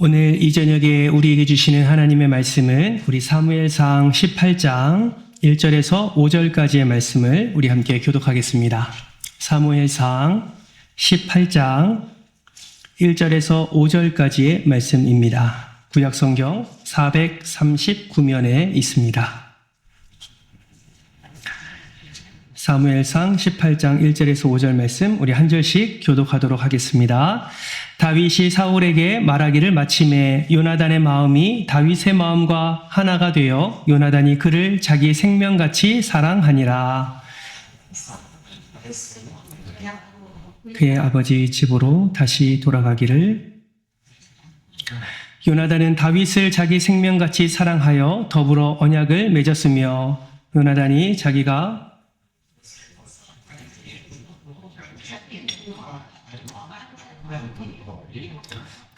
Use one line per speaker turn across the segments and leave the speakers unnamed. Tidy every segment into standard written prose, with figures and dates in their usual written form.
오늘 이 저녁에 우리에게 주시는 하나님의 말씀은 우리 사무엘상 18장 1절에서 5절까지의 말씀을 우리 함께 교독하겠습니다. 사무엘상 18장 1절에서 5절까지의 말씀입니다. 구약성경 439면에 있습니다. 사무엘상 18장 1절에서 5절 말씀 우리 한 절씩 교독하도록 하겠습니다. 다윗이 사울에게 말하기를 마침에 요나단의 마음이 다윗의 마음과 하나가 되어 요나단이 그를 자기 생명같이 사랑하니라. 그의 아버지 집으로 다시 돌아가기를. 요나단은 다윗을 자기 생명같이 사랑하여 더불어 언약을 맺었으며 요나단이 자기가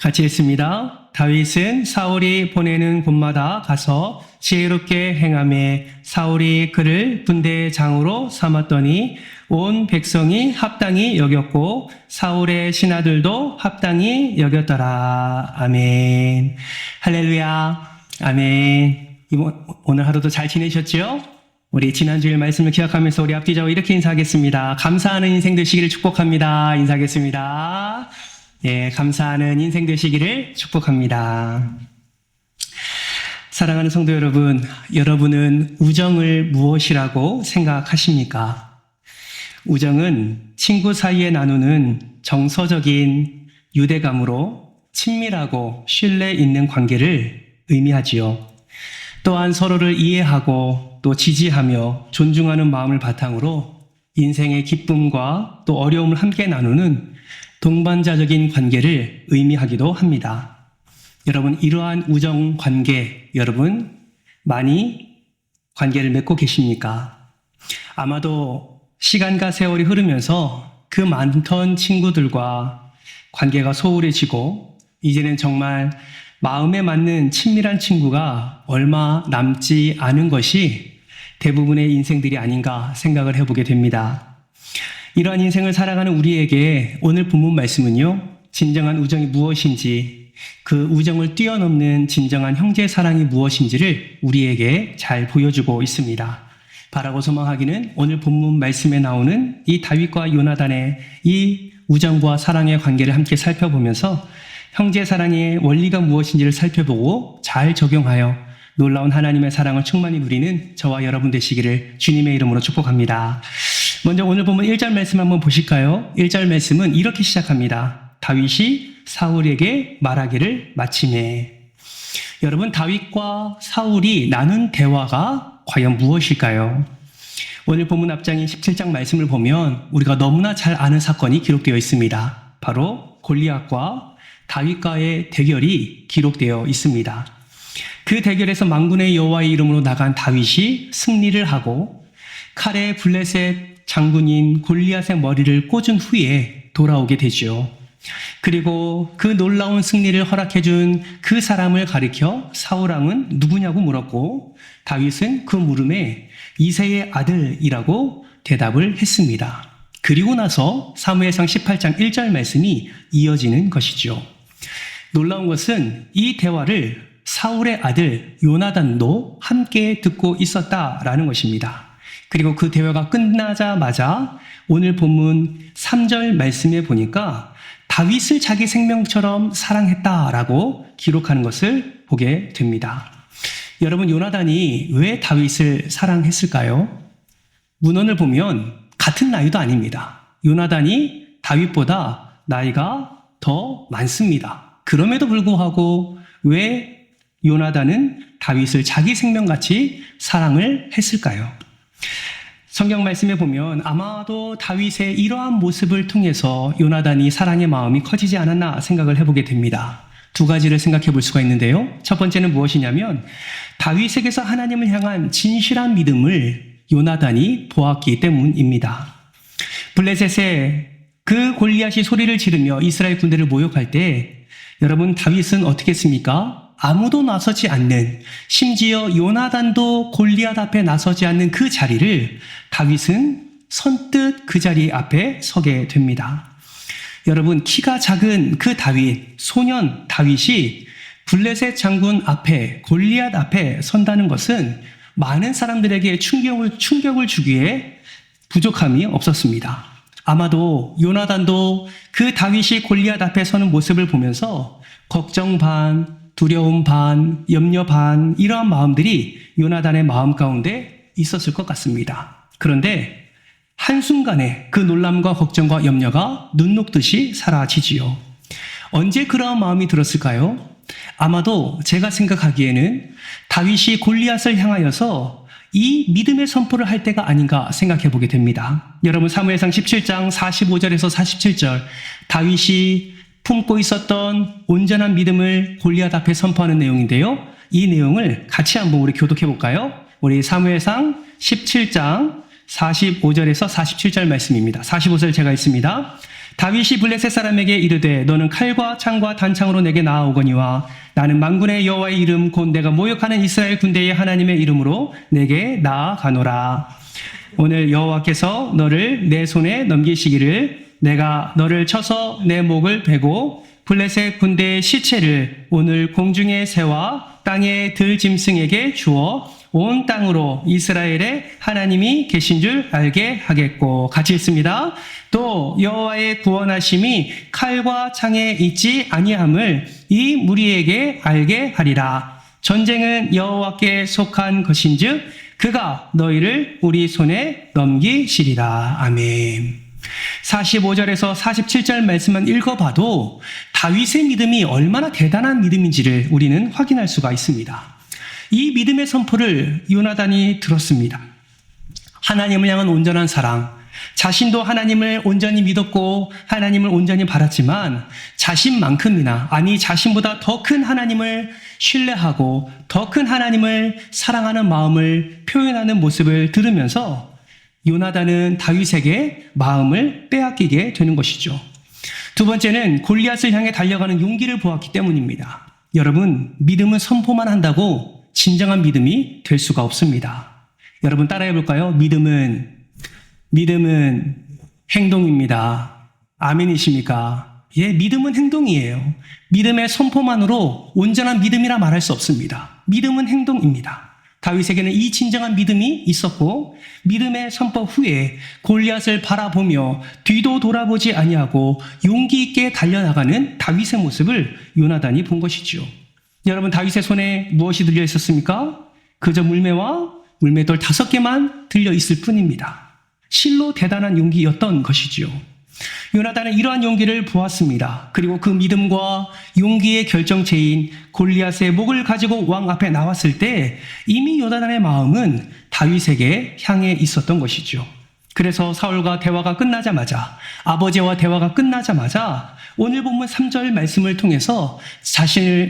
같이 했습니다. 다윗은 사울이 보내는 곳마다 가서 지혜롭게 행하며 사울이 그를 군대의 장으로 삼았더니 온 백성이 합당히 여겼고 사울의 신하들도 합당히 여겼더라. 아멘. 할렐루야. 아멘. 오늘 하루도 잘 지내셨죠? 우리 지난주일 말씀을 기억하면서 우리 앞뒤좌우 이렇게 인사하겠습니다. 감사하는 인생 되시기를 축복합니다. 인사하겠습니다. 예, 감사하는 인생 되시기를 축복합니다. 사랑하는 성도 여러분, 여러분은 우정을 무엇이라고 생각하십니까? 우정은 친구 사이에 나누는 정서적인 유대감으로 친밀하고 신뢰 있는 관계를 의미하지요. 또한 서로를 이해하고 또 지지하며 존중하는 마음을 바탕으로 인생의 기쁨과 또 어려움을 함께 나누는 동반자적인 관계를 의미하기도 합니다. 여러분, 이러한 우정 관계, 여러분 많이 관계를 맺고 계십니까? 아마도 시간과 세월이 흐르면서 그 많던 친구들과 관계가 소홀해지고 이제는 정말 마음에 맞는 친밀한 친구가 얼마 남지 않은 것이 대부분의 인생들이 아닌가 생각을 해보게 됩니다. 이러한 인생을 살아가는 우리에게 오늘 본문 말씀은요, 진정한 우정이 무엇인지, 그 우정을 뛰어넘는 진정한 형제 사랑이 무엇인지를 우리에게 잘 보여주고 있습니다. 바라고 소망하기는 오늘 본문 말씀에 나오는 이 다윗과 요나단의 이 우정과 사랑의 관계를 함께 살펴보면서 형제 사랑의 원리가 무엇인지를 살펴보고 잘 적용하여 놀라운 하나님의 사랑을 충만히 누리는 저와 여러분 되시기를 주님의 이름으로 축복합니다. 먼저 오늘 보면 1절 말씀 한번 보실까요? 1절 말씀은 이렇게 시작합니다. 다윗이 사울에게 말하기를 마침에. 여러분, 다윗과 사울이 나눈 대화가 과연 무엇일까요? 오늘 본문 앞장인 17장 말씀을 보면 우리가 너무나 잘 아는 사건이 기록되어 있습니다. 바로 골리앗과 다윗과의 대결이 기록되어 있습니다. 그 대결에서 만군의 여호와의 이름으로 나간 다윗이 승리를 하고 칼에 블레셋 장군인 골리앗의 머리를 꽂은 후에 돌아오게 되죠. 그리고 그 놀라운 승리를 허락해준 그 사람을 가리켜 사울왕은 누구냐고 물었고 다윗은 그 물음에 이새의 아들이라고 대답을 했습니다. 그리고 나서 사무엘상 18장 1절 말씀이 이어지는 것이죠. 놀라운 것은 이 대화를 사울의 아들 요나단도 함께 듣고 있었다라는 것입니다. 그리고 그 대화가 끝나자마자 오늘 본문 3절 말씀에 보니까 다윗을 자기 생명처럼 사랑했다라고 기록하는 것을 보게 됩니다. 여러분, 요나단이 왜 다윗을 사랑했을까요? 문헌을 보면 같은 나이도 아닙니다. 요나단이 다윗보다 나이가 더 많습니다. 그럼에도 불구하고 왜 요나단은 다윗을 자기 생명같이 사랑을 했을까요? 성경 말씀에 보면 아마도 다윗의 이러한 모습을 통해서 요나단이 사랑의 마음이 커지지 않았나 생각을 해보게 됩니다. 두 가지를 생각해 볼 수가 있는데요. 첫 번째는 무엇이냐면 다윗에게서 하나님을 향한 진실한 믿음을 요나단이 보았기 때문입니다. 블레셋에 그 골리앗이 소리를 지르며 이스라엘 군대를 모욕할 때 여러분, 다윗은 어떻게 했습니까? 아무도 나서지 않는, 심지어 요나단도 골리앗 앞에 나서지 않는 그 자리를 다윗은 선뜻 그 자리 앞에 서게 됩니다. 여러분, 키가 작은 그 다윗, 소년 다윗이 블레셋 장군 앞에, 골리앗 앞에 선다는 것은 많은 사람들에게 충격을 주기에 부족함이 없었습니다. 아마도 요나단도 그 다윗이 골리앗 앞에 서는 모습을 보면서 걱정 반, 두려움 반, 염려 반, 이러한 마음들이 요나단의 마음 가운데 있었을 것 같습니다. 그런데 한순간에 그 놀람과 걱정과 염려가 눈 녹듯이 사라지지요. 언제 그러한 마음이 들었을까요? 아마도 제가 생각하기에는 다윗이 골리앗을 향하여서 이 믿음의 선포를 할 때가 아닌가 생각해 보게 됩니다. 여러분, 사무엘상 17장 45절에서 47절, 다윗이 품고 있었던 온전한 믿음을 골리앗 앞에 선포하는 내용인데요. 이 내용을 같이 한번 우리 교독해 볼까요? 우리 사무엘상 17장 45절에서 47절 말씀입니다. 45절 제가 읽습니다. 다윗이 블레셋 사람에게 이르되 너는 칼과 창과 단창으로 내게 나아오거니와 나는 만군의 여호와의 이름 곧 내가 모욕하는 이스라엘 군대의 하나님의 이름으로 내게 나아가노라. 오늘 여호와께서 너를 내 손에 넘기시기를 내가 너를 쳐서 내 목을 베고 블레셋 군대의 시체를 오늘 공중의 새와 땅의 들짐승에게 주어 온 땅으로 이스라엘의 하나님이 계신 줄 알게 하겠고. 같이 읽습니다. 또 여호와의 구원하심이 칼과 창에 있지 아니함을 이 무리에게 알게 하리라. 전쟁은 여호와께 속한 것인즉 그가 너희를 우리 손에 넘기시리라. 아멘. 45절에서 47절 말씀만 읽어봐도 다윗의 믿음이 얼마나 대단한 믿음인지를 우리는 확인할 수가 있습니다. 이 믿음의 선포를 요나단이 들었습니다. 하나님을 향한 온전한 사랑, 자신도 하나님을 온전히 믿었고 하나님을 온전히 바랐지만 자신만큼이나, 아니 자신보다 더 큰 하나님을 신뢰하고 더 큰 하나님을 사랑하는 마음을 표현하는 모습을 들으면서 요나단은 다윗에게 마음을 빼앗기게 되는 것이죠. 두 번째는 골리앗을 향해 달려가는 용기를 보았기 때문입니다. 여러분, 믿음은 선포만 한다고 진정한 믿음이 될 수가 없습니다. 여러분 따라해 볼까요? 믿음은 행동입니다. 아멘이십니까? 예, 믿음은 행동이에요. 믿음의 선포만으로 온전한 믿음이라 말할 수 없습니다. 믿음은 행동입니다. 다윗에게는 이 진정한 믿음이 있었고 믿음의 선포 후에 골리앗을 바라보며 뒤도 돌아보지 아니하고 용기 있게 달려나가는 다윗의 모습을 요나단이 본 것이죠. 여러분, 다윗의 손에 무엇이 들려 있었습니까? 그저 물매와 물매돌 5개만 들려 있을 뿐입니다. 실로 대단한 용기였던 것이지요. 요나단은 이러한 용기를 보았습니다. 그리고 그 믿음과 용기의 결정체인 골리앗의 목을 가지고 왕 앞에 나왔을 때 이미 요나단의 마음은 다윗에게 향해 있었던 것이죠. 그래서 사울과 대화가 끝나자마자, 아버지와 대화가 끝나자마자 오늘 본문 3절 말씀을 통해서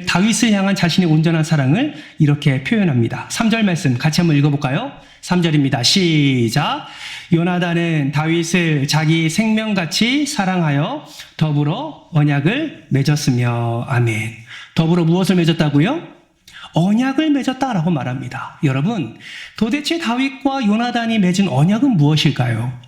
다윗을 향한 자신의 온전한 사랑을 이렇게 표현합니다. 3절 말씀 같이 한번 읽어볼까요? 3절입니다. 시작. 요나단은 다윗을 자기 생명같이 사랑하여 더불어 언약을 맺었으며. 아멘. 더불어 무엇을 맺었다고요? 언약을 맺었다라고 말합니다. 여러분, 도대체 다윗과 요나단이 맺은 언약은 무엇일까요?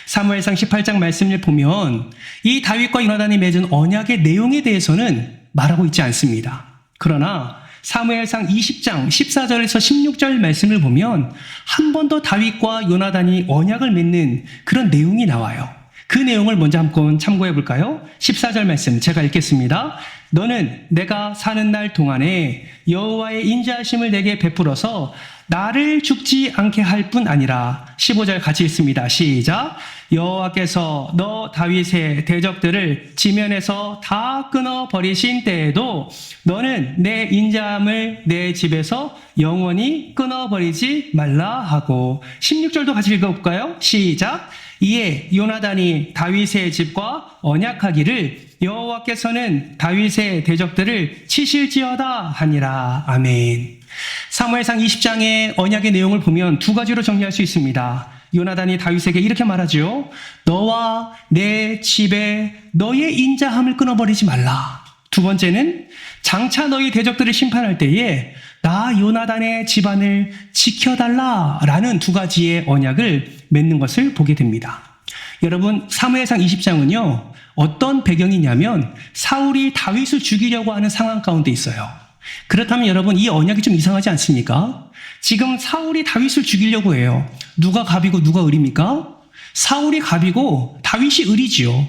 사무엘상 18장 말씀을 보면 이 다윗과 요나단이 맺은 언약의 내용에 대해서는 말하고 있지 않습니다. 그러나 사무엘상 20장 14절에서 16절 말씀을 보면 한 번 더 다윗과 요나단이 언약을 맺는 그런 내용이 나와요. 그 내용을 먼저 한번 참고해 볼까요? 14절 말씀 제가 읽겠습니다. 너는 내가 사는 날 동안에 여호와의 인자하심을 내게 베풀어서 나를 죽지 않게 할 뿐 아니라. 15절 같이 읽습니다. 시작. 여호와께서 너 다윗의 대적들을 지면에서 다 끊어버리신 때에도 너는 내 인자함을 내 집에서 영원히 끊어버리지 말라 하고. 16절도 같이 읽어볼까요? 시작. 이에 요나단이 다윗의 집과 언약하기를 여호와께서는 다윗의 대적들을 치실지어다 하니라. 아멘. 사무엘상 20장의 언약의 내용을 보면 두 가지로 정리할 수 있습니다. 요나단이 다윗에게 이렇게 말하죠. 너와 내 집에 너의 인자함을 끊어버리지 말라. 두 번째는 장차 너희 대적들을 심판할 때에 나 요나단의 집안을 지켜달라라는 두 가지의 언약을 맺는 것을 보게 됩니다. 여러분, 사무엘상 20장은요 어떤 배경이냐면 사울이 다윗을 죽이려고 하는 상황 가운데 있어요. 그렇다면 여러분, 이 언약이 좀 이상하지 않습니까? 지금 사울이 다윗을 죽이려고 해요. 누가 갑이고 누가 을입니까? 사울이 갑이고 다윗이 을이지요.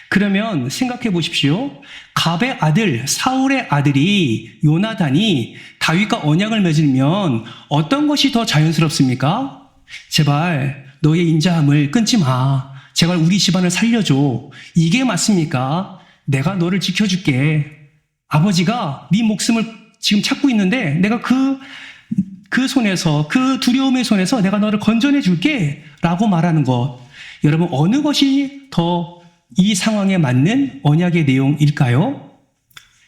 그러면 생각해 보십시오. 갑의 아들, 사울의 아들이 요나단이 다윗과 언약을 맺으면 어떤 것이 더 자연스럽습니까? 제발 너의 인자함을 끊지 마. 제발 우리 집안을 살려줘. 이게 맞습니까? 내가 너를 지켜줄게. 아버지가 네 목숨을 지금 찾고 있는데 내가 그 손에서, 그 두려움의 손에서 내가 너를 건져내 줄게 라고 말하는 것. 여러분, 어느 것이 더 이 상황에 맞는 언약의 내용일까요?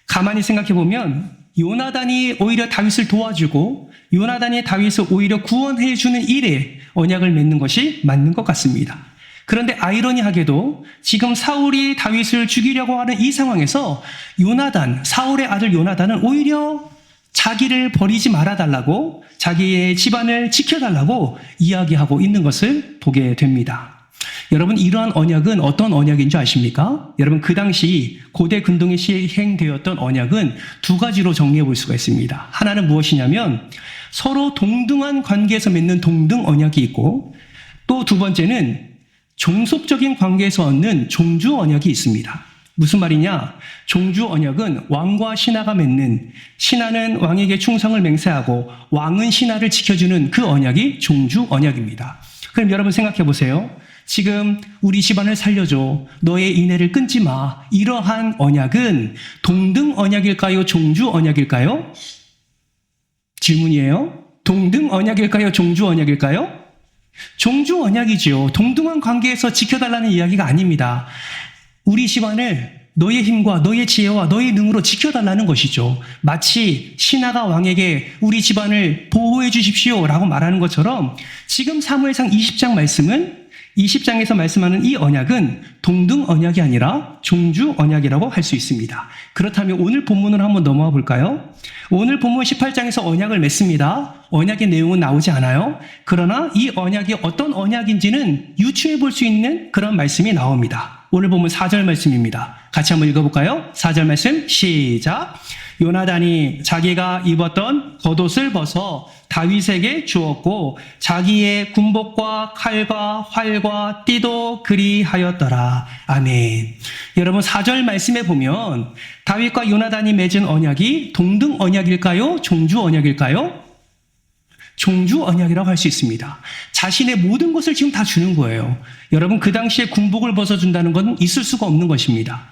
가만히 생각해 보면 요나단이 오히려 다윗을 도와주고 요나단이 다윗을 오히려 구원해 주는 일에 언약을 맺는 것이 맞는 것 같습니다. 그런데 아이러니하게도 지금 사울이 다윗을 죽이려고 하는 이 상황에서 요나단, 사울의 아들 요나단은 오히려 자기를 버리지 말아달라고, 자기의 집안을 지켜달라고 이야기하고 있는 것을 보게 됩니다. 여러분, 이러한 언약은 어떤 언약인 줄 아십니까? 여러분, 그 당시 고대 근동에 시행되었던 언약은 두 가지로 정리해 볼 수가 있습니다. 하나는 무엇이냐면 서로 동등한 관계에서 맺는 동등 언약이 있고, 또 두 번째는 종속적인 관계에서 얻는 종주 언약이 있습니다. 무슨 말이냐? 종주 언약은 왕과 신하가 맺는, 신하는 왕에게 충성을 맹세하고 왕은 신하를 지켜주는 그 언약이 종주 언약입니다. 그럼 여러분 생각해 보세요. 지금 우리 집안을 살려줘. 너의 인애를 끊지 마. 이러한 언약은 동등 언약일까요? 종주 언약일까요? 질문이에요. 동등 언약일까요? 종주 언약일까요? 종주 언약이지요. 동등한 관계에서 지켜달라는 이야기가 아닙니다. 우리 집안을 너의 힘과 너의 지혜와 너의 능으로 지켜달라는 것이죠. 마치 신하가 왕에게 우리 집안을 보호해 주십시오 라고 말하는 것처럼 지금 사무엘상 20장 말씀은 20장에서 말씀하는 이 언약은 동등 언약이 아니라 종주 언약이라고 할 수 있습니다. 그렇다면 오늘 본문으로 한번 넘어와 볼까요? 오늘 본문 18장에서 언약을 맺습니다. 언약의 내용은 나오지 않아요. 그러나 이 언약이 어떤 언약인지는 유추해 볼 수 있는 그런 말씀이 나옵니다. 오늘 본문 4절 말씀입니다. 같이 한번 읽어볼까요? 4절 말씀 시작. 요나단이 자기가 입었던 겉옷을 벗어 다윗에게 주었고 자기의 군복과 칼과 활과 띠도 그리하였더라. 아멘. 여러분, 4절 말씀에 보면 다윗과 요나단이 맺은 언약이 동등 언약일까요? 종주 언약일까요? 종주 언약이라고 할 수 있습니다. 자신의 모든 것을 지금 다 주는 거예요. 여러분, 그 당시에 군복을 벗어준다는 건 있을 수가 없는 것입니다.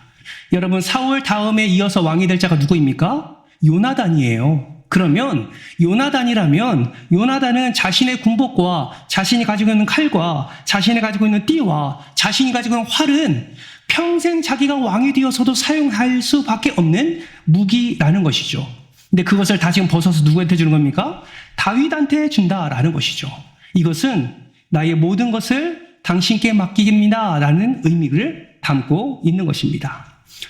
여러분, 사울 다음에 이어서 왕이 될 자가 누구입니까? 요나단이에요. 그러면 요나단이라면 요나단은 자신의 군복과 자신이 가지고 있는 칼과 자신이 가지고 있는 띠와 자신이 가지고 있는 활은 평생 자기가 왕이 되어서도 사용할 수밖에 없는 무기라는 것이죠. 근데 그것을 다 지금 벗어서 누구한테 주는 겁니까? 다윗한테 준다라는 것이죠. 이것은 나의 모든 것을 당신께 맡깁니다 라는 의미를 담고 있는 것입니다.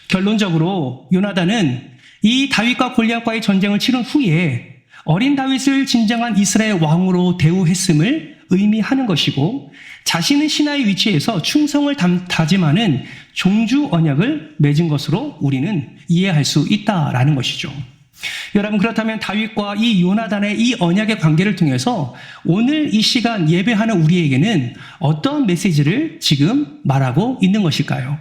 결론적으로 요나단은 이 다윗과 골리앗과의 전쟁을 치른 후에 어린 다윗을 진정한 이스라엘 왕으로 대우했음을 의미하는 것이고, 자신은 신하의 위치에서 충성을 다짐하는 종주 언약을 맺은 것으로 우리는 이해할 수 있다라는 것이죠. 여러분, 그렇다면 다윗과 이 요나단의 이 언약의 관계를 통해서 오늘 이 시간 예배하는 우리에게는 어떤 메시지를 지금 말하고 있는 것일까요?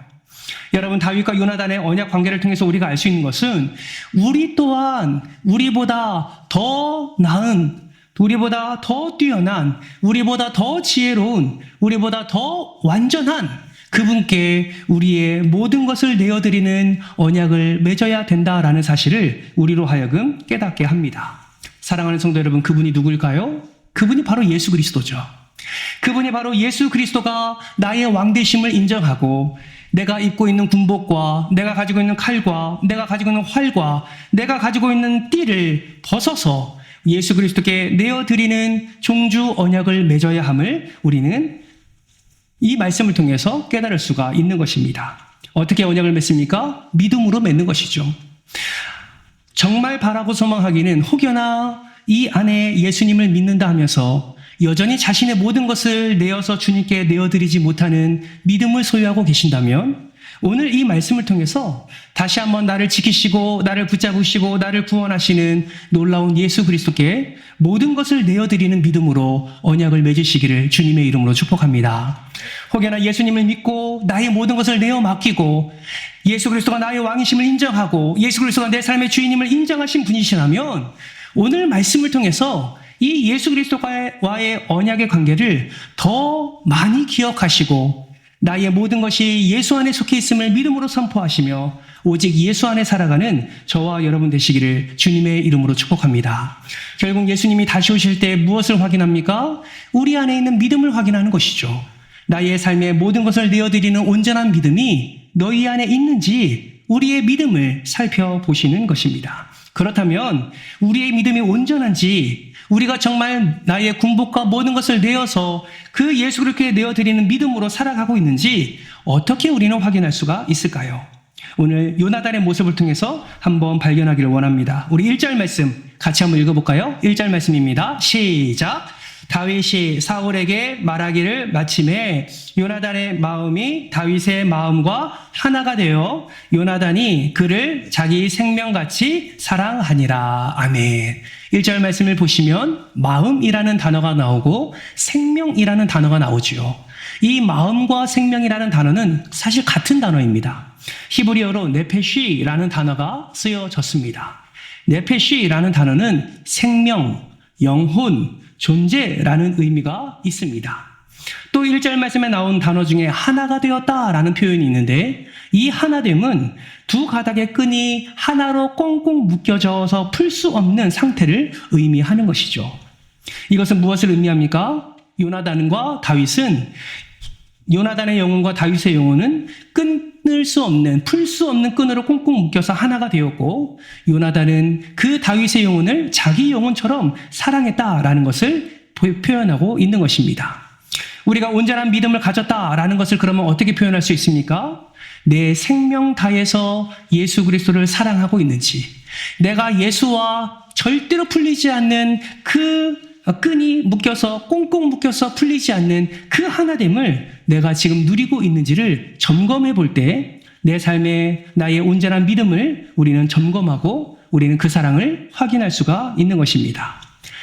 여러분, 다윗과 요나단의 언약 관계를 통해서 우리가 알 수 있는 것은 우리 또한 우리보다 더 나은, 우리보다 더 뛰어난, 우리보다 더 지혜로운, 우리보다 더 완전한 그분께 우리의 모든 것을 내어드리는 언약을 맺어야 된다라는 사실을 우리로 하여금 깨닫게 합니다. 사랑하는 성도 여러분, 그분이 누구일까요? 그분이 바로 예수 그리스도죠. 그분이 바로 예수 그리스도가 나의 왕되심을 인정하고 내가 입고 있는 군복과 내가 가지고 있는 칼과 내가 가지고 있는 활과 내가 가지고 있는 띠를 벗어서 예수 그리스도께 내어드리는 종주 언약을 맺어야 함을 우리는 이 말씀을 통해서 깨달을 수가 있는 것입니다. 어떻게 언약을 맺습니까? 믿음으로 맺는 것이죠. 정말 바라고 소망하기는 혹여나 이 안에 예수님을 믿는다 하면서 여전히 자신의 모든 것을 내어서 주님께 내어드리지 못하는 믿음을 소유하고 계신다면 오늘 이 말씀을 통해서 다시 한번 나를 지키시고 나를 붙잡으시고 나를 구원하시는 놀라운 예수 그리스도께 모든 것을 내어드리는 믿음으로 언약을 맺으시기를 주님의 이름으로 축복합니다. 혹여나 예수님을 믿고 나의 모든 것을 내어 맡기고 예수 그리스도가 나의 왕이심을 인정하고 예수 그리스도가 내 삶의 주인임을 인정하신 분이시라면 오늘 말씀을 통해서 이 예수 그리스도와의 언약의 관계를 더 많이 기억하시고 나의 모든 것이 예수 안에 속해 있음을 믿음으로 선포하시며 오직 예수 안에 살아가는 저와 여러분 되시기를 주님의 이름으로 축복합니다. 결국 예수님이 다시 오실 때 무엇을 확인합니까? 우리 안에 있는 믿음을 확인하는 것이죠. 나의 삶의 모든 것을 내어드리는 온전한 믿음이 너희 안에 있는지 우리의 믿음을 살펴보시는 것입니다. 그렇다면 우리의 믿음이 온전한지 우리가 정말 나의 군복과 모든 것을 내어서 그 예수 그리스도께 내어드리는 믿음으로 살아가고 있는지 어떻게 우리는 확인할 수가 있을까요? 오늘 요나단의 모습을 통해서 한번 발견하기를 원합니다. 우리 1절 말씀 같이 한번 읽어볼까요? 1절 말씀입니다. 시작! 다윗이 사울에게 말하기를 마침에 요나단의 마음이 다윗의 마음과 하나가 되어 요나단이 그를 자기 생명같이 사랑하니라. 아멘. 1절 말씀을 보시면 마음이라는 단어가 나오고 생명이라는 단어가 나오지요. 이 마음과 생명이라는 단어는 사실 같은 단어입니다. 히브리어로 네페쉬라는 단어가 쓰여졌습니다. 네페쉬라는 단어는 생명, 영혼, 존재라는 의미가 있습니다. 또 1절 말씀에 나온 단어 중에 하나가 되었다라는 표현이 있는데 이 하나됨은 두 가닥의 끈이 하나로 꽁꽁 묶여져서 풀 수 없는 상태를 의미하는 것이죠. 이것은 무엇을 의미합니까? 요나단과 다윗은 요나단의 영혼과 다윗의 영혼은 끊을 수 없는, 풀 수 없는 끈으로 꽁꽁 묶여서 하나가 되었고 요나단은 그 다윗의 영혼을 자기 영혼처럼 사랑했다라는 것을 표현하고 있는 것입니다. 우리가 온전한 믿음을 가졌다라는 것을 그러면 어떻게 표현할 수 있습니까? 내 생명 다해서 예수 그리스도를 사랑하고 있는지, 내가 예수와 절대로 풀리지 않는 그 끈이 묶여서 꽁꽁 묶여서 풀리지 않는 그 하나됨을 내가 지금 누리고 있는지를 점검해 볼 때 내 삶에 나의 온전한 믿음을 우리는 점검하고 우리는 그 사랑을 확인할 수가 있는 것입니다.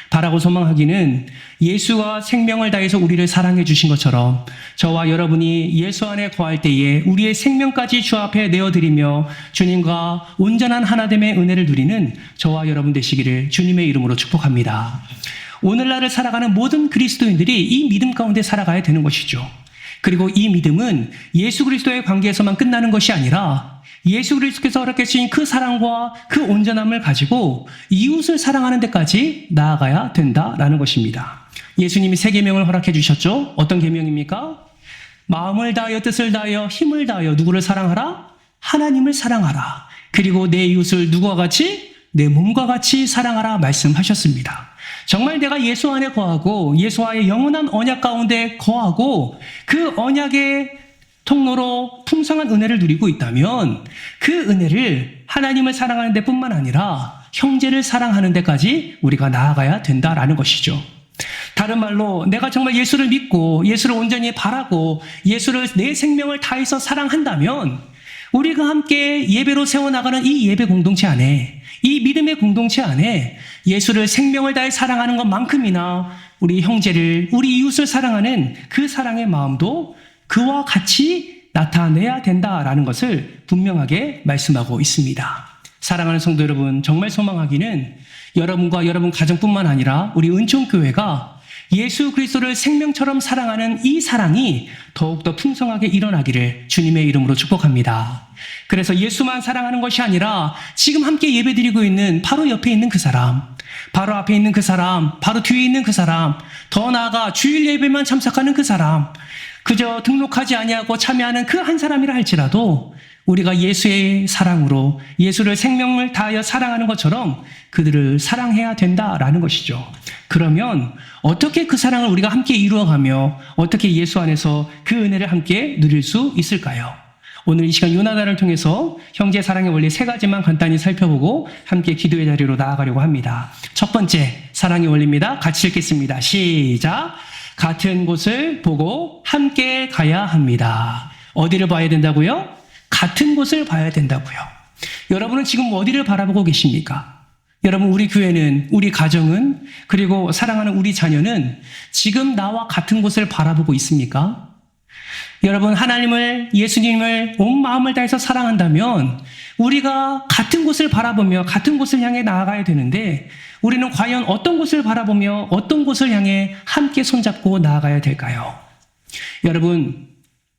바라고 소망하기는 예수가 생명을 다해서 우리를 사랑해 주신 것처럼 저와 여러분이 예수 안에 거할 때에 우리의 생명까지 주 앞에 내어드리며 주님과 온전한 하나됨의 은혜를 누리는 저와 여러분 되시기를 주님의 이름으로 축복합니다. 오늘날을 살아가는 모든 그리스도인들이 이 믿음 가운데 살아가야 되는 것이죠. 그리고 이 믿음은 예수 그리스도의 관계에서만 끝나는 것이 아니라 예수 그리스도께서 허락해 주신 그 사랑과 그 온전함을 가지고 이웃을 사랑하는 데까지 나아가야 된다라는 것입니다. 예수님이 세 계명을 허락해 주셨죠. 어떤 계명입니까? 마음을 다하여 뜻을 다하여 힘을 다하여 누구를 사랑하라? 하나님을 사랑하라. 그리고 내 이웃을 누구와 같이? 내 몸과 같이 사랑하라 말씀하셨습니다. 정말 내가 예수 안에 거하고 예수와의 영원한 언약 가운데 거하고 그 언약의 통로로 풍성한 은혜를 누리고 있다면 그 은혜를 하나님을 사랑하는 데뿐만 아니라 형제를 사랑하는 데까지 우리가 나아가야 된다라는 것이죠. 다른 말로 내가 정말 예수를 믿고 예수를 온전히 바라고 예수를 내 생명을 다해서 사랑한다면 우리가 함께 예배로 세워나가는 이 예배 공동체 안에 이 믿음의 공동체 안에 예수를 생명을 다해 사랑하는 것만큼이나 우리 형제를 우리 이웃을 사랑하는 그 사랑의 마음도 그와 같이 나타내야 된다라는 것을 분명하게 말씀하고 있습니다. 사랑하는 성도 여러분, 정말 소망하기는 여러분과 여러분 가정뿐만 아니라 우리 은총교회가 예수 그리스도를 생명처럼 사랑하는 이 사랑이 더욱더 풍성하게 일어나기를 주님의 이름으로 축복합니다. 그래서 예수만 사랑하는 것이 아니라 지금 함께 예배드리고 있는 바로 옆에 있는 그 사람, 바로 앞에 있는 그 사람, 바로 뒤에 있는 그 사람, 더 나아가 주일 예배만 참석하는 그 사람, 그저 등록하지 아니하고 참여하는 그 한 사람이라 할지라도 우리가 예수의 사랑으로 예수를 생명을 다하여 사랑하는 것처럼 그들을 사랑해야 된다라는 것이죠. 그러면 어떻게 그 사랑을 우리가 함께 이루어가며 어떻게 예수 안에서 그 은혜를 함께 누릴 수 있을까요? 오늘 이 시간 요나단을 통해서 형제 사랑의 원리 세 가지만 간단히 살펴보고 함께 기도의 자리로 나아가려고 합니다. 첫 번째, 사랑의 원리입니다. 같이 읽겠습니다. 시작! 같은 곳을 보고 함께 가야 합니다. 어디를 봐야 된다고요? 같은 곳을 봐야 된다고요. 여러분은 지금 어디를 바라보고 계십니까? 여러분, 우리 교회는, 우리 가정은, 그리고 사랑하는 우리 자녀는 지금 나와 같은 곳을 바라보고 있습니까? 여러분, 하나님을, 예수님을 온 마음을 다해서 사랑한다면 우리가 같은 곳을 바라보며 같은 곳을 향해 나아가야 되는데, 우리는 과연 어떤 곳을 바라보며 어떤 곳을 향해 함께 손잡고 나아가야 될까요? 여러분,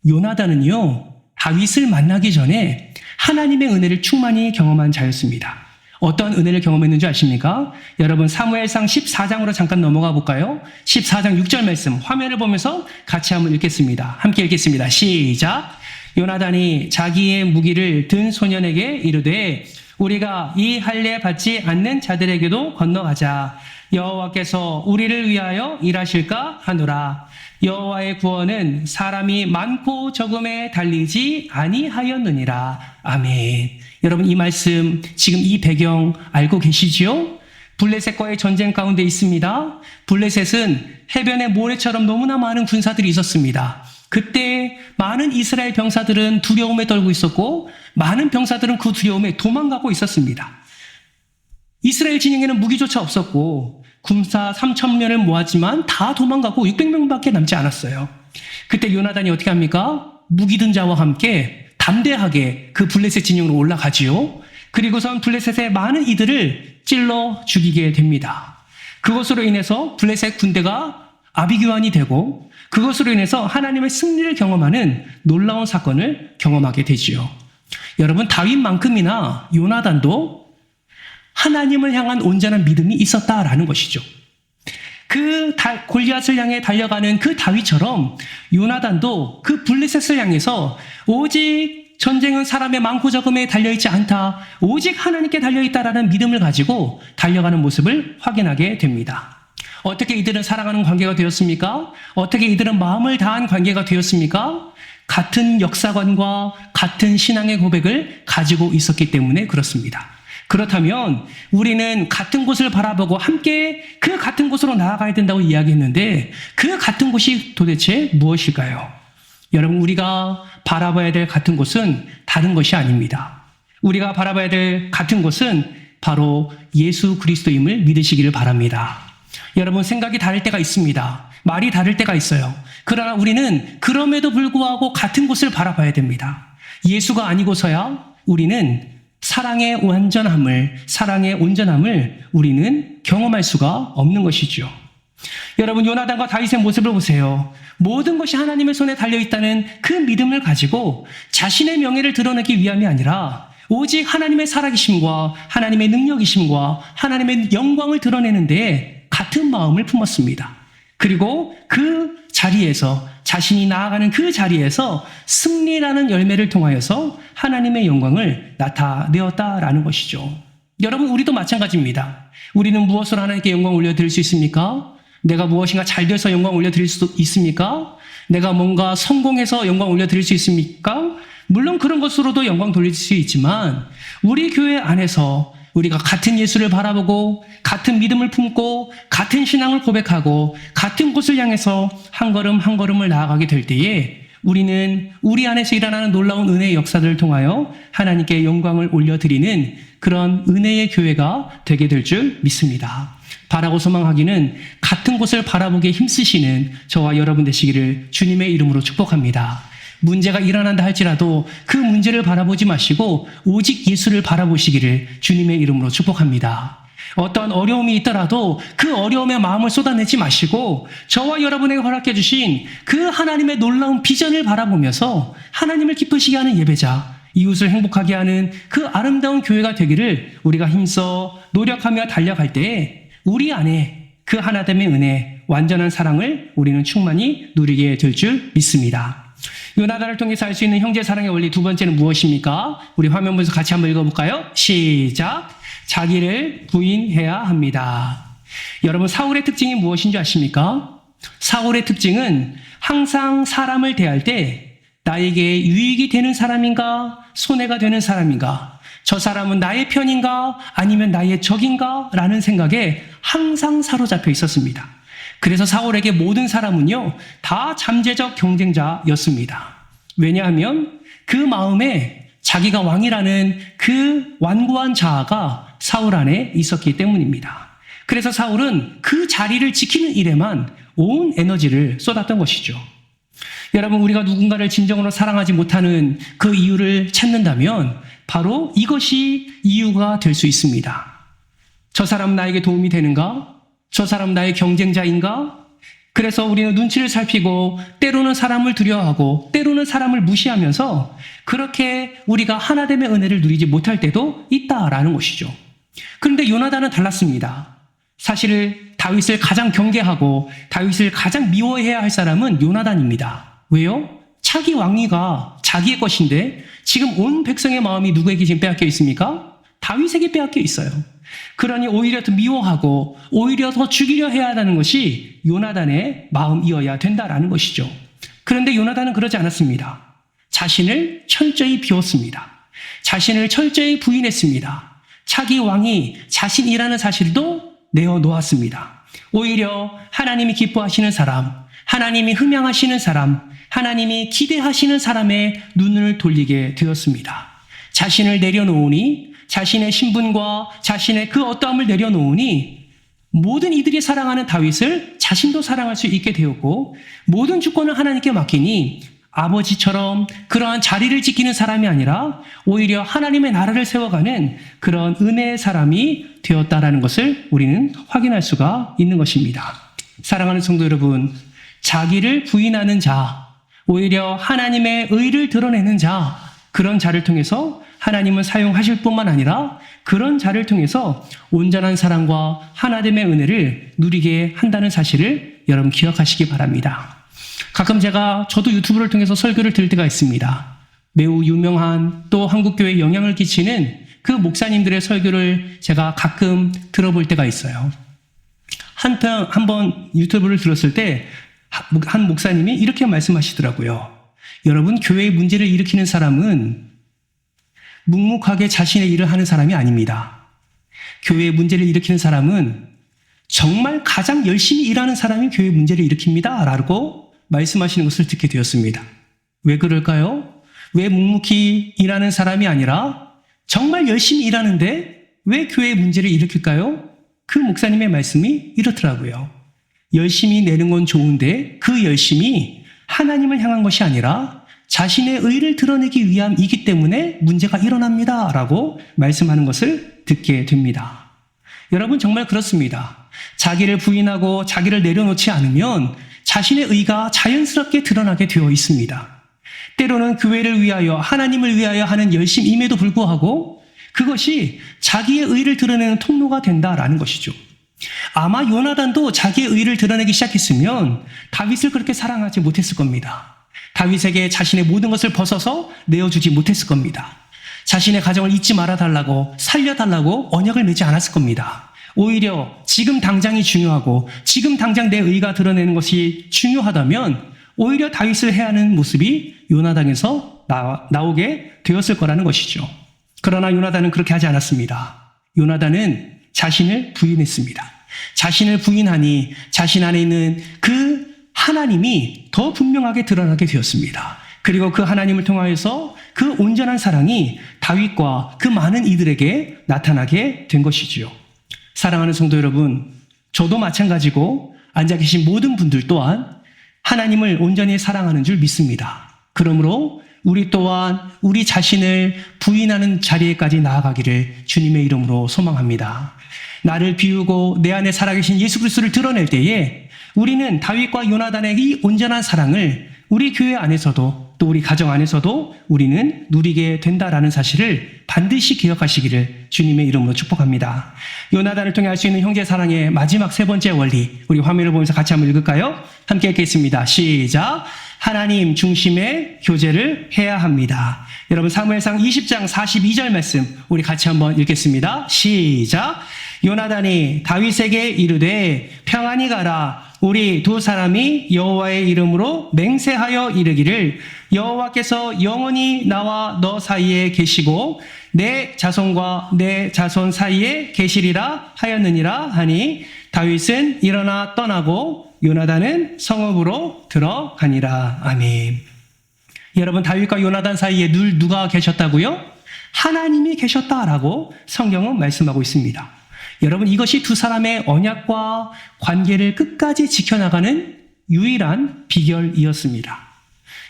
요나단은요, 다윗을 만나기 전에 하나님의 은혜를 충만히 경험한 자였습니다. 어떤 은혜를 경험했는지 아십니까? 여러분, 사무엘상 14장으로 잠깐 넘어가 볼까요? 14장 6절 말씀 화면을 보면서 같이 한번 읽겠습니다. 함께 읽겠습니다. 시작! 요나단이 자기의 무기를 든 소년에게 이르되 우리가 이 할례 받지 않는 자들에게도 건너가자. 여호와께서 우리를 위하여 일하실까 하노라. 여호와의 구원은 사람이 많고 적음에 달리지 아니하였느니라. 아멘. 여러분, 이 말씀, 지금 이 배경 알고 계시지요? 블레셋과의 전쟁 가운데 있습니다. 블레셋은 해변의 모래처럼 너무나 많은 군사들이 있었습니다. 그때 많은 이스라엘 병사들은 두려움에 떨고 있었고 많은 병사들은 그 두려움에 도망가고 있었습니다. 이스라엘 진영에는 무기조차 없었고 군사 3,000명을 모았지만 다 도망가고 600명밖에 남지 않았어요. 그때 요나단이 어떻게 합니까? 무기 든 자와 함께 담대하게 그 블레셋 진영으로 올라가지요. 그리고선 블레셋의 많은 이들을 찔러 죽이게 됩니다. 그것으로 인해서 블레셋 군대가 아비규환이 되고 그것으로 인해서 하나님의 승리를 경험하는 놀라운 사건을 경험하게 되지요. 여러분, 다윗만큼이나 요나단도 하나님을 향한 온전한 믿음이 있었다라는 것이죠. 그 골리앗을 향해 달려가는 그 다윗처럼 요나단도 그 블레셋을 향해서 오직 전쟁은 사람의 많고 적음에 달려있지 않다. 오직 하나님께 달려있다라는 믿음을 가지고 달려가는 모습을 확인하게 됩니다. 어떻게 이들은 사랑하는 관계가 되었습니까? 어떻게 이들은 마음을 다한 관계가 되었습니까? 같은 역사관과 같은 신앙의 고백을 가지고 있었기 때문에 그렇습니다. 그렇다면 우리는 같은 곳을 바라보고 함께 그 같은 곳으로 나아가야 된다고 이야기했는데 그 같은 곳이 도대체 무엇일까요? 여러분, 우리가 바라봐야 될 같은 곳은 다른 것이 아닙니다. 우리가 바라봐야 될 같은 곳은 바로 예수 그리스도임을 믿으시기를 바랍니다. 여러분, 생각이 다를 때가 있습니다. 말이 다를 때가 있어요. 그러나 우리는 그럼에도 불구하고 같은 곳을 바라봐야 됩니다. 예수가 아니고서야 우리는 사랑의 온전함을 우리는 경험할 수가 없는 것이죠. 여러분, 요나단과 다윗의 모습을 보세요. 모든 것이 하나님의 손에 달려있다는 그 믿음을 가지고 자신의 명예를 드러내기 위함이 아니라 오직 하나님의 살아계심과 하나님의 능력이심과 하나님의 영광을 드러내는 데 같은 마음을 품었습니다. 그리고 그 자리에서, 자신이 나아가는 그 자리에서 승리라는 열매를 통하여서 하나님의 영광을 나타내었다라는 것이죠. 여러분, 우리도 마찬가지입니다. 우리는 무엇으로 하나님께 영광 올려드릴 수 있습니까? 내가 무엇인가 잘 돼서 영광 올려드릴 수 있습니까? 내가 뭔가 성공해서 영광 올려드릴 수 있습니까? 물론 그런 것으로도 영광 돌릴 수 있지만 우리 교회 안에서 우리가 같은 예수를 바라보고 같은 믿음을 품고 같은 신앙을 고백하고 같은 곳을 향해서 한 걸음 한 걸음을 나아가게 될 때에 우리는 우리 안에서 일어나는 놀라운 은혜의 역사들을 통하여 하나님께 영광을 올려드리는 그런 은혜의 교회가 되게 될 줄 믿습니다. 바라고 소망하기는 같은 곳을 바라보기에 힘쓰시는 저와 여러분 되시기를 주님의 이름으로 축복합니다. 문제가 일어난다 할지라도 그 문제를 바라보지 마시고 오직 예수를 바라보시기를 주님의 이름으로 축복합니다. 어떤 어려움이 있더라도 그 어려움에 마음을 쏟아내지 마시고 저와 여러분에게 허락해 주신 그 하나님의 놀라운 비전을 바라보면서 하나님을 기쁘시게 하는 예배자, 이웃을 행복하게 하는 그 아름다운 교회가 되기를 우리가 힘써 노력하며 달려갈 때에 우리 안에 그 하나됨의 은혜, 완전한 사랑을 우리는 충만히 누리게 될 줄 믿습니다. 요나단을 통해서 알 수 있는 형제 사랑의 원리 두 번째는 무엇입니까? 우리 화면 보면서 같이 한번 읽어볼까요? 시작! 자기를 부인해야 합니다. 여러분, 사울의 특징이 무엇인지 아십니까? 사울의 특징은 항상 사람을 대할 때 나에게 유익이 되는 사람인가, 손해가 되는 사람인가, 저 사람은 나의 편인가 아니면 나의 적인가 라는 생각에 항상 사로잡혀 있었습니다. 그래서 사울에게 모든 사람은요 다 잠재적 경쟁자였습니다. 왜냐하면 그 마음에 자기가 왕이라는 그 완고한 자아가 사울 안에 있었기 때문입니다. 그래서 사울은 그 자리를 지키는 일에만 온 에너지를 쏟았던 것이죠. 여러분, 우리가 누군가를 진정으로 사랑하지 못하는 그 이유를 찾는다면 바로 이것이 이유가 될 수 있습니다. 저 사람 나에게 도움이 되는가? 저 사람 나의 경쟁자인가? 그래서 우리는 눈치를 살피고 때로는 사람을 두려워하고 때로는 사람을 무시하면서 그렇게 우리가 하나됨의 은혜를 누리지 못할 때도 있다라는 것이죠. 그런데 요나단은 달랐습니다. 사실 다윗을 가장 경계하고 다윗을 가장 미워해야 할 사람은 요나단입니다. 왜요? 차기 왕위가 자기의 것인데 지금 온 백성의 마음이 누구에게 지금 빼앗겨 있습니까? 다윗에게 빼앗겨 있어요. 그러니 오히려 더 미워하고 오히려 더 죽이려 해야 한다는 것이 요나단의 마음이어야 된다라는 것이죠. 그런데 요나단은 그러지 않았습니다. 자신을 철저히 비웠습니다. 자신을 철저히 부인했습니다. 차기 왕이 자신이라는 사실도 내어놓았습니다. 오히려 하나님이 기뻐하시는 사람, 하나님이 흠양하시는 사람, 하나님이 기대하시는 사람의 눈을 돌리게 되었습니다. 자신을 내려놓으니 자신의 신분과 자신의 그 어떠함을 내려놓으니 모든 이들이 사랑하는 다윗을 자신도 사랑할 수 있게 되었고 모든 주권을 하나님께 맡기니 아버지처럼 그러한 자리를 지키는 사람이 아니라 오히려 하나님의 나라를 세워가는 그런 은혜의 사람이 되었다라는 것을 우리는 확인할 수가 있는 것입니다. 사랑하는 성도 여러분, 자기를 부인하는 자, 오히려 하나님의 의를 드러내는 자, 그런 자를 통해서 하나님은 사용하실 뿐만 아니라 그런 자를 통해서 온전한 사랑과 하나됨의 은혜를 누리게 한다는 사실을 여러분 기억하시기 바랍니다. 가끔 저도 유튜브를 통해서 설교를 들을 때가 있습니다. 매우 유명한 또 한국교회에 영향을 끼치는 그 목사님들의 설교를 제가 가끔 들어볼 때가 있어요. 한번 유튜브를 들었을 때 한 목사님이 이렇게 말씀하시더라고요. 여러분, 교회의 문제를 일으키는 사람은 묵묵하게 자신의 일을 하는 사람이 아닙니다. 교회의 문제를 일으키는 사람은 정말 가장 열심히 일하는 사람이 교회의 문제를 일으킵니다. 라고 말씀하시는 것을 듣게 되었습니다. 왜 그럴까요? 왜 묵묵히 일하는 사람이 아니라 정말 열심히 일하는데 왜 교회의 문제를 일으킬까요? 그 목사님의 말씀이 이렇더라고요. 열심히 내는 건 좋은데 그 열심이 하나님을 향한 것이 아니라 자신의 의를 드러내기 위함이기 때문에 문제가 일어납니다. 라고 말씀하는 것을 듣게 됩니다. 여러분, 정말 그렇습니다. 자기를 부인하고 자기를 내려놓지 않으면 자신의 의가 자연스럽게 드러나게 되어 있습니다. 때로는 교회를 위하여 하나님을 위하여 하는 열심임에도 불구하고 그것이 자기의 의를 드러내는 통로가 된다라는 것이죠. 아마 요나단도 자기의 의를 드러내기 시작했으면 다윗을 그렇게 사랑하지 못했을 겁니다. 다윗에게 자신의 모든 것을 벗어서 내어주지 못했을 겁니다. 자신의 가정을 잊지 말아달라고 살려달라고 언약을 맺지 않았을 겁니다. 오히려 지금 당장이 중요하고 지금 당장 내 의가 드러내는 것이 중요하다면 오히려 다윗을 해하는 모습이 요나단에서 나오게 되었을 거라는 것이죠. 그러나 요나단은 그렇게 하지 않았습니다. 요나단은 자신을 부인했습니다. 자신을 부인하니 자신 안에 있는 그 하나님이 더 분명하게 드러나게 되었습니다. 그리고 그 하나님을 통하여서 그 온전한 사랑이 다윗과 그 많은 이들에게 나타나게 된 것이지요. 사랑하는 성도 여러분, 저도 마찬가지고 앉아 계신 모든 분들 또한 하나님을 온전히 사랑하는 줄 믿습니다. 그러므로 우리 또한 우리 자신을 부인하는 자리에까지 나아가기를 주님의 이름으로 소망합니다. 나를 비우고 내 안에 살아계신 예수 그리스도를 드러낼 때에 우리는 다윗과 요나단의 이 온전한 사랑을 우리 교회 안에서도 또 우리 가정 안에서도 우리는 누리게 된다라는 사실을 반드시 기억하시기를 주님의 이름으로 축복합니다. 요나단을 통해 알 수 있는 형제 사랑의 마지막 세 번째 원리, 우리 화면을 보면서 같이 한번 읽을까요? 함께 읽겠습니다. 시작. 하나님 중심의 교제를 해야 합니다. 여러분, 사무엘상 20장 42절 말씀 우리 같이 한번 읽겠습니다. 시작. 요나단이 다윗에게 이르되 평안히 가라. 우리 두 사람이 여호와의 이름으로 맹세하여 이르기를 여호와께서 영원히 나와 너 사이에 계시고 내 자손과 내 자손 사이에 계시리라 하였느니라 하니 다윗은 일어나 떠나고 요나단은 성읍으로 들어가니라. 아멘. 여러분, 다윗과 요나단 사이에 늘 누가 계셨다고요? 하나님이 계셨다라고 성경은 말씀하고 있습니다. 여러분, 이것이 두 사람의 언약과 관계를 끝까지 지켜나가는 유일한 비결이었습니다.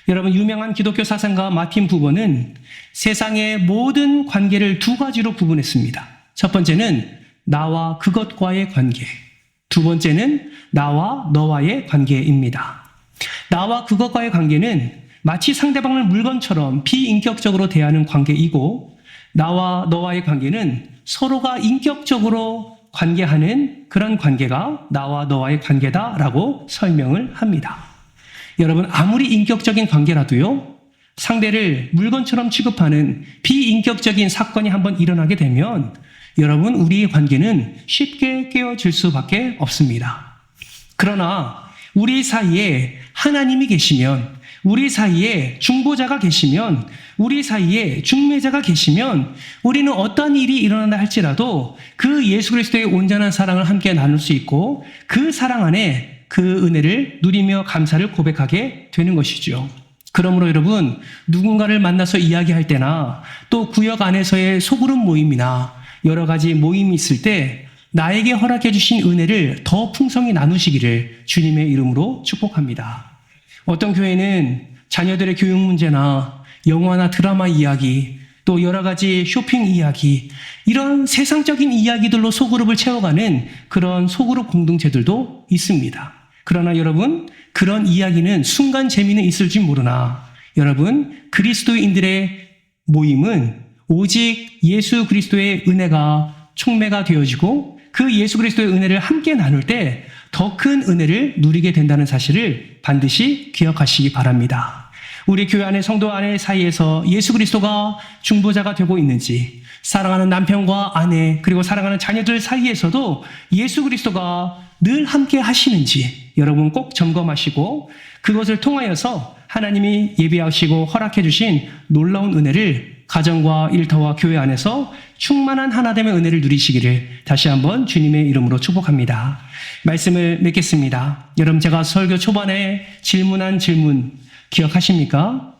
여러분, 유명한 기독교 사상가 마틴 부버는 세상의 모든 관계를 두 가지로 구분했습니다. 첫 번째는 나와 그것과의 관계, 두 번째는 나와 너와의 관계입니다. 나와 그것과의 관계는 마치 상대방을 물건처럼 비인격적으로 대하는 관계이고, 나와 너와의 관계는 서로가 인격적으로 관계하는 그런 관계가 나와 너와의 관계다라고 설명을 합니다. 여러분, 아무리 인격적인 관계라도요, 상대를 물건처럼 취급하는 비인격적인 사건이 한번 일어나게 되면 여러분, 우리의 관계는 쉽게 깨어질 수밖에 없습니다. 그러나 우리 사이에 하나님이 계시면, 우리 사이에 중보자가 계시면, 우리 사이에 중매자가 계시면 우리는 어떤 일이 일어난다 할지라도 그 예수 그리스도의 온전한 사랑을 함께 나눌 수 있고, 그 사랑 안에 그 은혜를 누리며 감사를 고백하게 되는 것이죠. 그러므로 여러분, 누군가를 만나서 이야기할 때나 또 구역 안에서의 소그룹 모임이나 여러 가지 모임이 있을 때 나에게 허락해 주신 은혜를 더 풍성히 나누시기를 주님의 이름으로 축복합니다. 어떤 교회는 자녀들의 교육 문제나 영화나 드라마 이야기, 또 여러 가지 쇼핑 이야기, 이런 세상적인 이야기들로 소그룹을 채워가는 그런 소그룹 공동체들도 있습니다. 그러나 여러분, 그런 이야기는 순간 재미는 있을지 모르나 여러분, 그리스도인들의 모임은 오직 예수 그리스도의 은혜가 촉매가 되어지고 그 예수 그리스도의 은혜를 함께 나눌 때 더 큰 은혜를 누리게 된다는 사실을 반드시 기억하시기 바랍니다. 우리 교회 안의 성도 안의 사이에서 예수 그리스도가 중보자가 되고 있는지, 사랑하는 남편과 아내 그리고 사랑하는 자녀들 사이에서도 예수 그리스도가 늘 함께 하시는지 여러분 꼭 점검하시고, 그것을 통하여서 하나님이 예비하시고 허락해 주신 놀라운 은혜를 가정과 일터와 교회 안에서 충만한 하나됨의 은혜를 누리시기를 다시 한번 주님의 이름으로 축복합니다. 말씀을 맺겠습니다. 여러분, 제가 설교 초반에 질문한 질문 기억하십니까?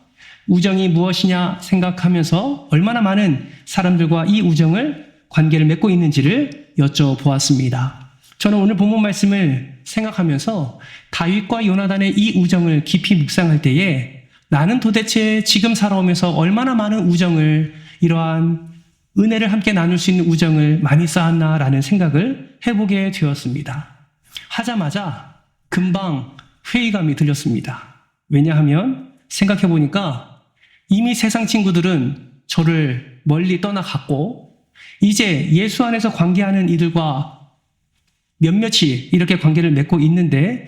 우정이 무엇이냐 생각하면서 얼마나 많은 사람들과 이 우정을 관계를 맺고 있는지를 여쭤보았습니다. 저는 오늘 본문 말씀을 생각하면서 다윗과 요나단의 이 우정을 깊이 묵상할 때에 나는 도대체 지금 살아오면서 얼마나 많은 우정을, 이러한 은혜를 함께 나눌 수 있는 우정을 많이 쌓았나라는 생각을 해보게 되었습니다. 하자마자 금방 회의감이 들렸습니다. 왜냐하면 생각해보니까 이미 세상 친구들은 저를 멀리 떠나갔고, 이제 예수 안에서 관계하는 이들과 몇몇이 이렇게 관계를 맺고 있는데,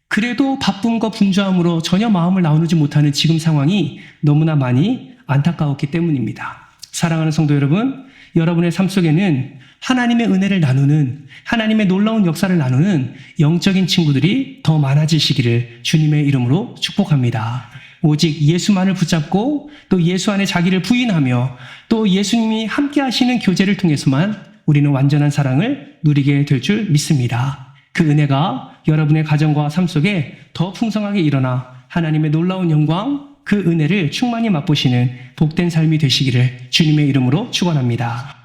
그래도 바쁨과 분주함으로 전혀 마음을 나누지 못하는 지금 상황이 너무나 많이 안타까웠기 때문입니다. 사랑하는 성도 여러분, 여러분의 삶 속에는 하나님의 은혜를 나누는, 하나님의 놀라운 역사를 나누는 영적인 친구들이 더 많아지시기를 주님의 이름으로 축복합니다. 오직 예수만을 붙잡고 또 예수 안에 자기를 부인하며 또 예수님이 함께 하시는 교제를 통해서만 우리는 완전한 사랑을 누리게 될 줄 믿습니다. 그 은혜가 여러분의 가정과 삶 속에 더 풍성하게 일어나 하나님의 놀라운 영광, 그 은혜를 충만히 맛보시는 복된 삶이 되시기를 주님의 이름으로 축원합니다.